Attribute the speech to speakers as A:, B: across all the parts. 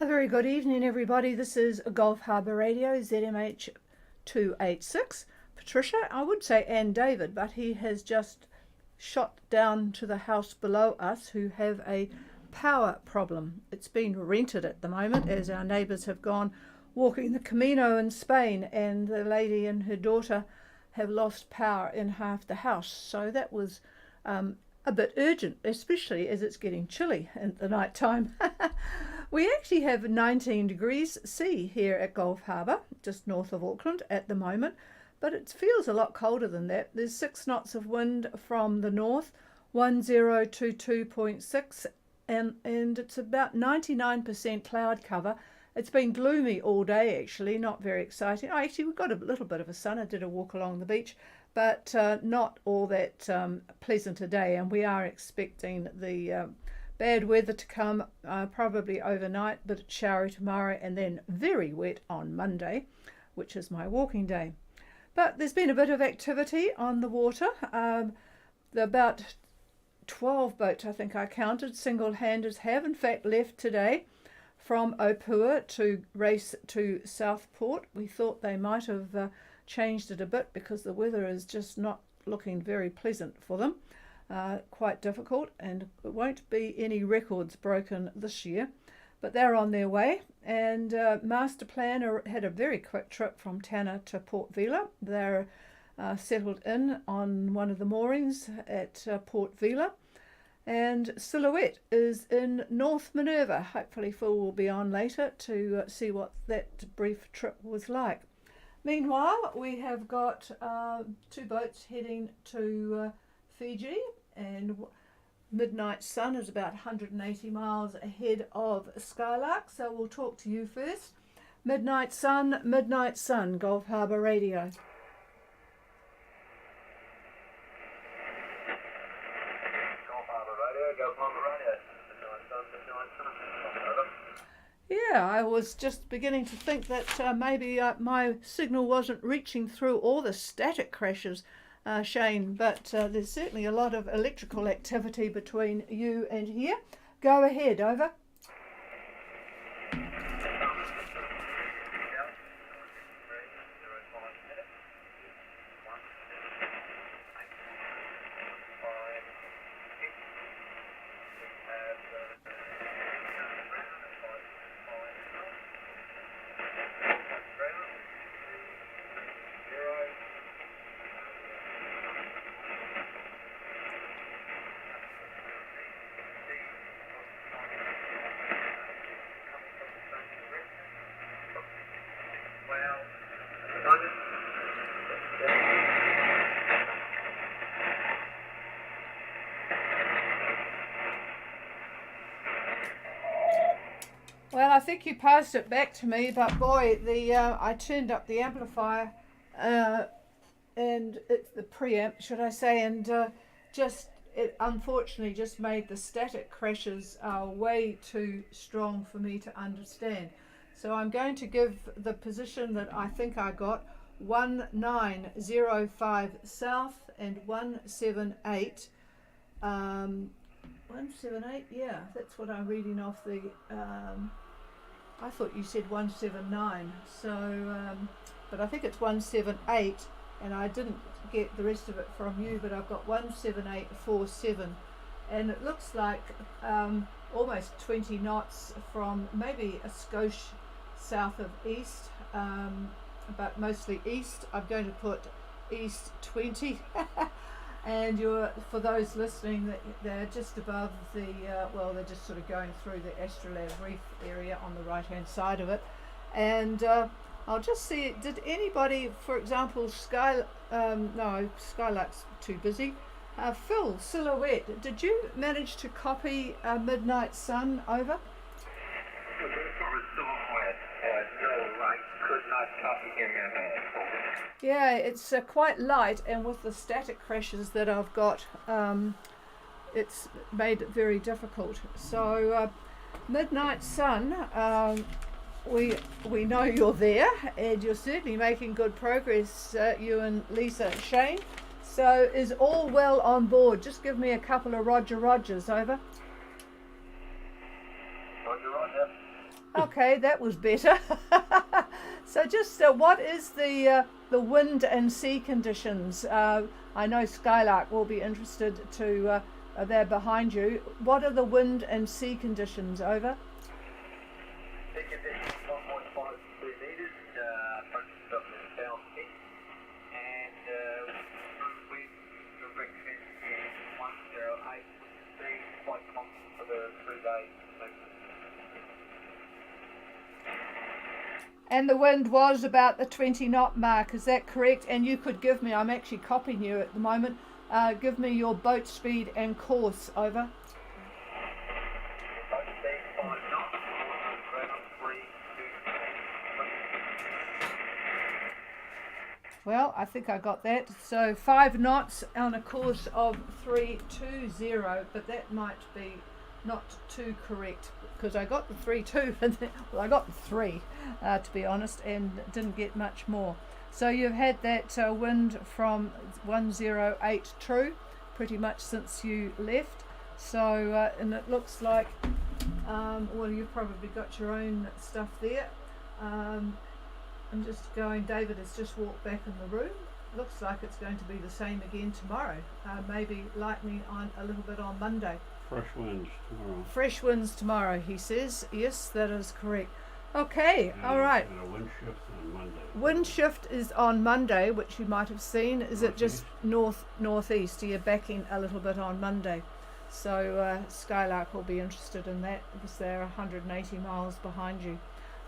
A: A very good evening, everybody. This is Gulf Harbour Radio, ZMH 286. Patricia, I would say, and David, but he has just shot down to the house below us who have a power problem. It's been rented at the moment as our neighbours have gone walking the Camino in Spain, and the lady and her daughter have lost power in half the house. So that was a bit urgent, especially as it's getting chilly at the night time. We actually have 19 degrees C here at Gulf Harbour, just north of Auckland at the moment, but it feels a lot colder than that. There's 6 knots of wind from the north, 1022.6, and it's about 99% cloud cover. It's been gloomy all day, actually, not very exciting. Actually, we've got a little bit of a sun. I did a walk along the beach, but not all that pleasant a day, and we are expecting the bad weather to come probably overnight, but it's showery tomorrow and then very wet on Monday, which is my walking day. But there's been a bit of activity on the water. About 12 boats, I think I counted, single-handers have in fact left today from Opua to race to Southport. We thought they might have changed it a bit because the weather is just not looking very pleasant for them. Quite difficult, and it won't be any records broken this year, but they're on their way. And Master Planner had a very quick trip from Tanna to Port Vila. They're settled in on one of the moorings at Port Vila, and Silhouette is in North Minerva. Hopefully Phil will be on later to see what that brief trip was like. Meanwhile, we have got 2 boats heading to Fiji, and Midnight Sun is about 180 miles ahead of Skylark, so we'll talk to you first. Midnight Sun, Gulf Harbour Radio. Yeah, I was just beginning to think that maybe my signal wasn't reaching through all the static crashes, Shane, but there's certainly a lot of electrical activity between you and here. Go ahead, over. Well, I think you passed it back to me, but boy, I turned up the amplifier and it's the preamp, should I say, and it unfortunately just made the static crashes way too strong for me to understand. So I'm going to give the position that I think I got: 1905 south and 178. 178, yeah, that's what I'm reading off the. I thought you said 179, so but I think it's 178, and I didn't get the rest of it from you, but I've got 17847, and it looks like almost 20 knots from maybe a skosh south of east, but mostly east. I'm going to put east 20. And for those listening, they're just above the, they're just sort of going through the Astrolabe Reef area on the right-hand side of it. And I'll just see, did anybody, for example, Skylark's too busy. Phil, Silhouette, did you manage to copy Midnight Sun over? Yeah, it's quite light, and with the static crashes that I've got, it's made it very difficult. So Midnight Sun, we know you're there, and you're certainly making good progress, you and Lisa. Shane, so is all well on board? Just give me a couple of Rogers, over.
B: Roger, Roger.
A: Okay, that was better. So just what is the wind and sea conditions? I know Skylark will be interested to, they're behind you. What are the wind and sea conditions? Over.
B: Sea conditions 1.52 metres, focused up to south east, and wind direction is 108 speed, quite constant for the 3 days.
A: And the wind was about the 20 knot mark, is that correct? And you could give me, I'm actually copying you at the moment, give me your boat speed and course. Over.
B: Boat speed 5 knots, ground 3, 2,
A: Well, I think I got that. So 5 knots on a course of 320, but that might be not too correct because I got the 3-2 and well, I got the 3 to be honest, and didn't get much more. So you've had that wind from 108 true pretty much since you left. So and it looks like well, you've probably got your own stuff there. I'm just going, David has just walked back in the room. Looks like it's going to be the same again tomorrow. Maybe lightning on a little bit on Monday.
C: Fresh winds tomorrow.
A: Fresh winds tomorrow, he says. Yes, that is correct. Okay, all right.
C: And a wind shift on Monday.
A: Wind shift is on Monday, which you might have seen. Is it just northeast? You're backing a little bit on Monday. So Skylark will be interested in that because they're 180 miles behind you.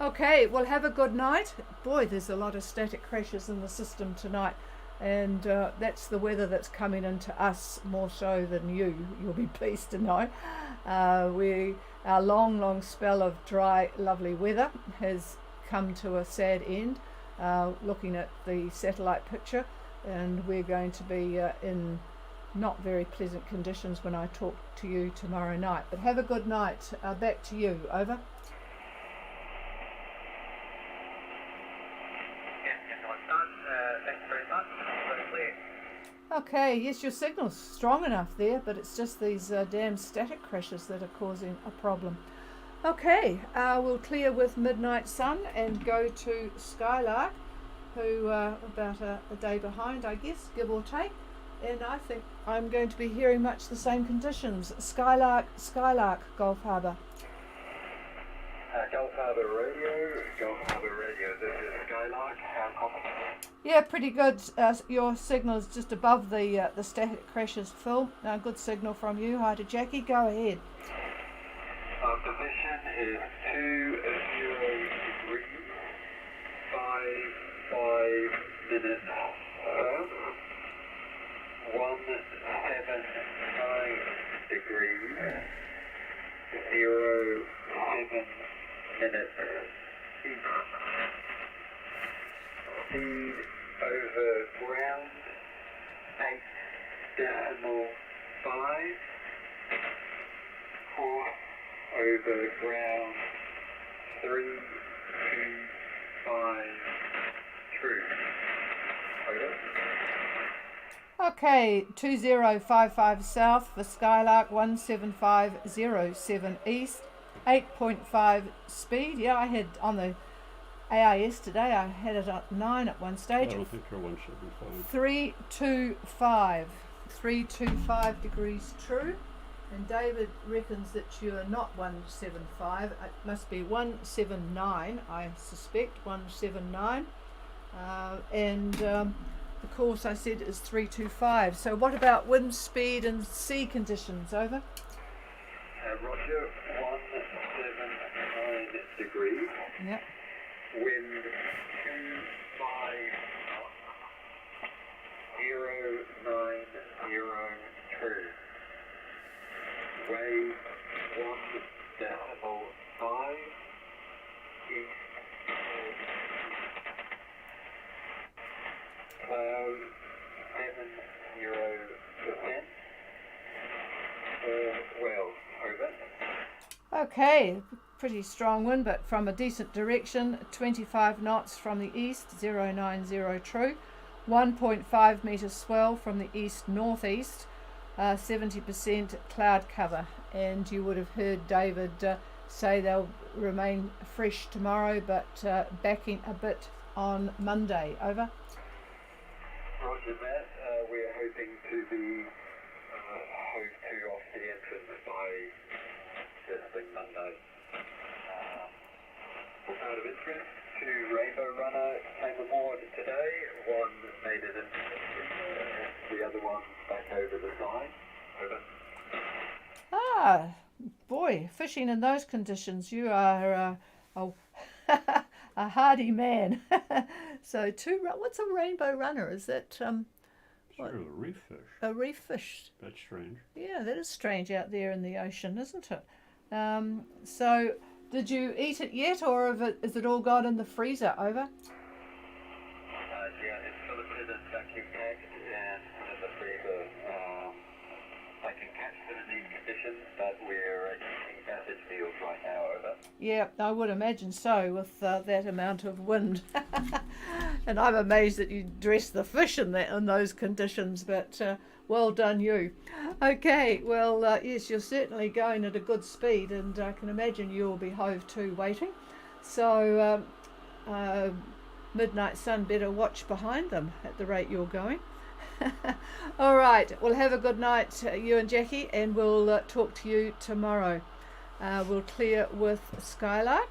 A: Okay, well, have a good night. Boy, there's a lot of static crashes in the system tonight. And that's the weather that's coming into us more so than you. You'll be pleased to know. Our long spell of dry, lovely weather has come to a sad end. Looking at the satellite picture, and we're going to be in not very pleasant conditions when I talk to you tomorrow night. But have a good night. Back to you. Over.
B: Thanks very much. Very clear.
A: Okay, yes, your signal's strong enough there, but it's just these damn static crashes that are causing a problem. Okay, we'll clear with Midnight Sun and go to Skylark, who about a day behind, I guess, give or take. And I think I'm going to be hearing much the same conditions. Skylark, Gulf Harbour.
B: Gulf Harbour Radio, this is Skylark, how common?
A: Yeah, pretty good. Your signal is just above the static crashes, Phil. Good signal from you. Hi to Jackie. Go ahead.
B: Position is 20 degrees, 5 minutes, 179 degrees, 07 minutes east. Speed over ground 8.5. Course over ground 325 true. Over.
A: Okay, 2055 south for Skylark, 17507 east, 8.5 speed. Yeah, I had on the AIS today, I had it at 9 at one stage.
C: I don't think your one should be fine.
A: 325 degrees true. And David reckons that you're not 175, it must be 179, I suspect, 179. The course I said is 325. So what about wind speed and sea conditions? Over.
B: Roger, 179 degrees.
A: Yep.
B: Wind 25 090 true. Wave 1.5 east. Cloud 70%. All well. Over.
A: Okay, pretty strong wind, but from a decent direction. 25 knots from the east, 090 true. 1.5 metres swell from the east northeast. 70% cloud cover, and you would have heard David say they'll remain fresh tomorrow, but backing a bit on Monday. Over.
B: Roger that. We're hoping to be hove to off the entrance by first thing Monday. Out of interest, 2 Rainbow Runner came aboard today. One made it into the other one back over the side. Over.
A: Ah, boy, fishing in those conditions, you are a hardy man. So what's a rainbow runner? Is that
C: Sure, the reef fish.
A: a reef fish?
C: That's strange.
A: Yeah, that is strange out there in the ocean, isn't it? So did you eat it yet, or is it all gone in the freezer? Over.
B: Yeah, it's filleted and vacuum packed and put in the freezer. I can catch them in these conditions, but we're eating passage meals right now. Over.
A: Yeah, I would imagine so with that amount of wind. And I'm amazed that you dress the fish in those conditions, but well done you. Okay, well, yes, you're certainly going at a good speed, and I can imagine you'll be hove to waiting. So Midnight Sun better watch behind them at the rate you're going. All right, well, have a good night, you and Jackie, and we'll talk to you tomorrow. We'll clear with Skylark,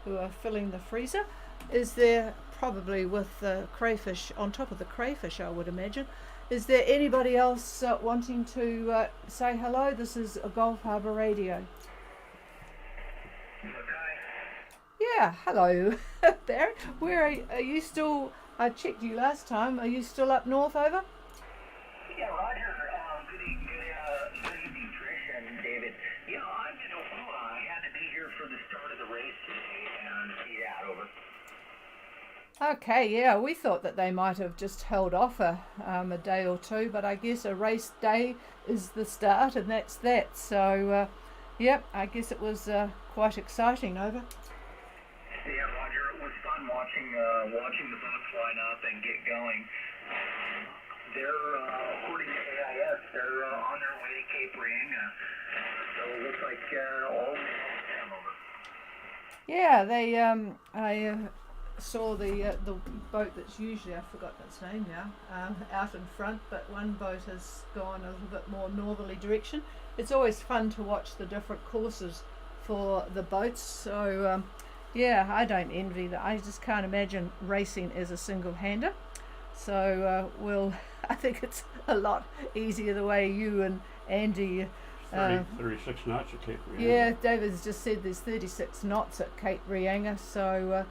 A: who are filling the freezer. Is there, probably with the crayfish, on top of the crayfish, I would imagine, is there anybody else wanting to say hello? This is a Gulf Harbour Radio. Yeah, hello, Barry. Where are you still? I checked you last time. Are you still up north? Over?
D: Yeah, Roger. Good evening, Trish and David. Yeah, I'm in Oklahoma. I had to be here for the start of the race today, and yeah, over.
A: Okay, yeah, we thought that they might have just held off a day or two, but I guess a race day is the start, and that's that. So, yep, I guess it was quite exciting. Over.
D: Yeah, Roger. It was fun watching the boats line up and get going. They're according to AIS, they're on their way to Cape Reinga. So it looks like all them over.
A: Yeah, they. I saw the boat that's usually, I've forgotten its name now, out in front, but one boat has gone a little bit more northerly direction. It's always fun to watch the different courses for the boats. So yeah, I don't envy that. I just can't imagine racing as a single-hander. So I think it's a lot easier the way you and Andy
C: 36 knots at Cape Reinga.
A: yeah, David's just said there's 36 knots at Cape Reinga, so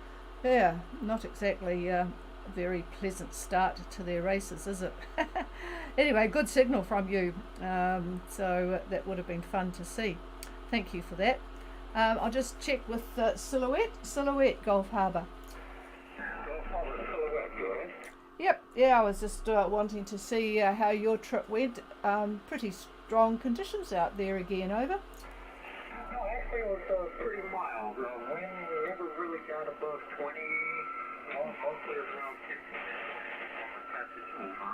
A: yeah, not exactly a very pleasant start to their races, is it? Anyway, good signal from you, so that would have been fun to see. Thank you for that. I'll just check with Silhouette Gulf Harbour.
B: Gulf Harbour Silhouette, go ahead.
A: Yep, yeah, I was just wanting to see how your trip went. Pretty strong conditions out there again. Over.
B: No, actually it was pretty mild. Wind never really got above 20, mostly around 15 on the passage over.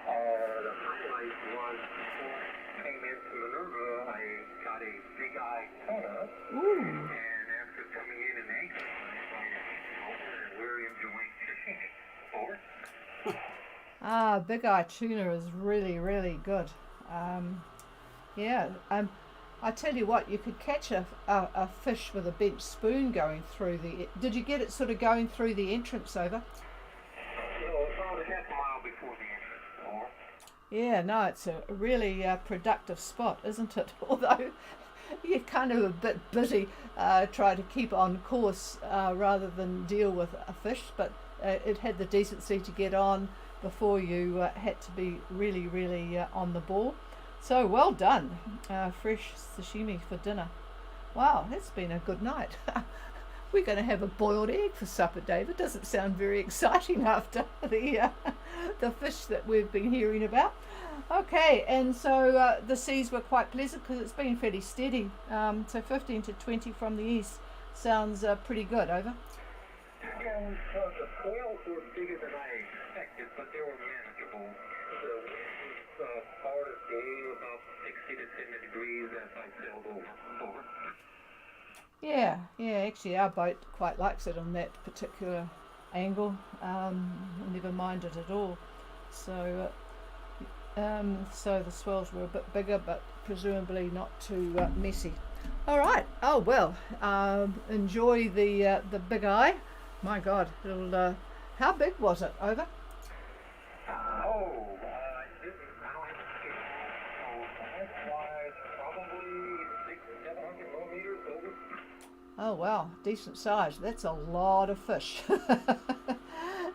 B: The highlight was before I came into Minerva, I got a big eye tuna.
A: Ooh.
B: And after coming in and exercising, and we're enjoying fishing it. Over.
A: Big eye tuna is really, really good. Yeah, I tell you what, you could catch a fish with a bent spoon going through the. Did you get it sort of going through the entrance? Over?
B: No, it's about a half mile before the entrance. Over.
A: Yeah, no, it's a really productive spot, isn't it? Although you're kind of a bit busy trying to keep on course rather than deal with a fish, but it had the decency to get on before you had to be really, really on the ball. So well done. Fresh sashimi for dinner. Wow, that's been a good night. We're going to have a boiled egg for supper, David. Doesn't sound very exciting after the fish that we've been hearing about. Okay, and so the seas were quite pleasant because it's been fairly steady. So 15 to 20 from the east sounds pretty good. Over.
B: Yeah, the swells were bigger than I expected, but they were manageable. The wind was hard as day, about 60 to 70 degrees as I sailed over.
A: Yeah, yeah. Actually, our boat quite likes it on that particular angle. Never mind it at all. So, so the swells were a bit bigger, but presumably not too messy. All right. Oh well. Enjoy the big eye. My God, it'll. How big was it? Over?
B: I don't have a scale. So lengthwise, probably 600-700 millimeters over.
A: Oh wow, decent size. That's a lot of fish.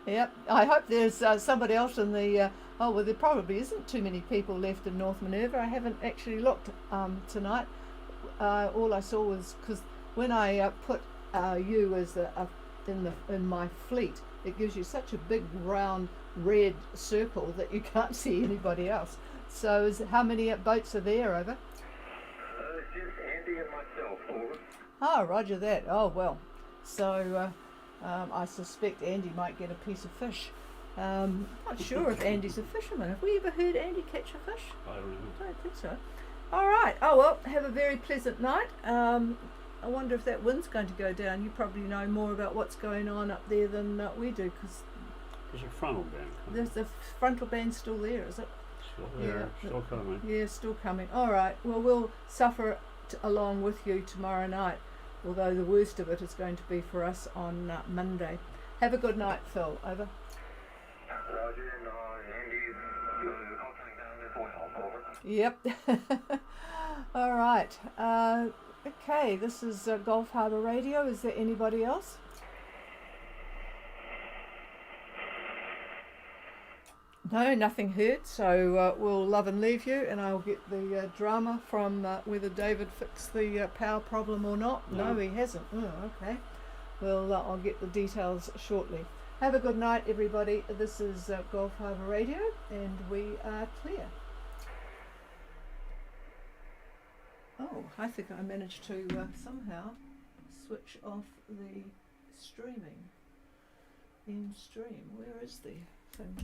A: Yep. I hope there's somebody else in the. Oh well, there probably isn't too many people left in North Minerva. I haven't actually looked tonight. All I saw was because when I put you as in my fleet, it gives you such a big round red circle that you can't see anybody else. So, how many boats are there? Over?
B: It's just Andy and myself, over.
A: Oh, roger that. Oh well. So I suspect Andy might get a piece of fish. Not sure if Andy's a fisherman. Have we ever heard Andy catch a fish?
C: I don't know.
A: I don't think so. All right. Oh well. Have a very pleasant night. I wonder if that wind's going to go down. You probably know more about what's going on up there than we do, because
C: There's a frontal band coming.
A: the frontal band's still there, is it?
C: Still there,
A: Yeah.
C: still coming.
A: Yeah, still coming. All right. Well, we'll suffer along with you tomorrow night, although the worst of it is going to be for us on Monday. Have a good night, Phil. Over.
B: Roger, and Andy's hunkering down as well, over.
A: Yep. All right. Okay, this is Gulf Harbour Radio. Is there anybody else? No, nothing heard. So we'll love and leave you, and I'll get the drama from whether David fixed the power problem or not. No, he hasn't. Oh, okay. Well, I'll get the details shortly. Have a good night, everybody. This is Gulf Harbour Radio, and we are clear. Oh, I think I managed to somehow switch off the streaming. In stream, where is the thing?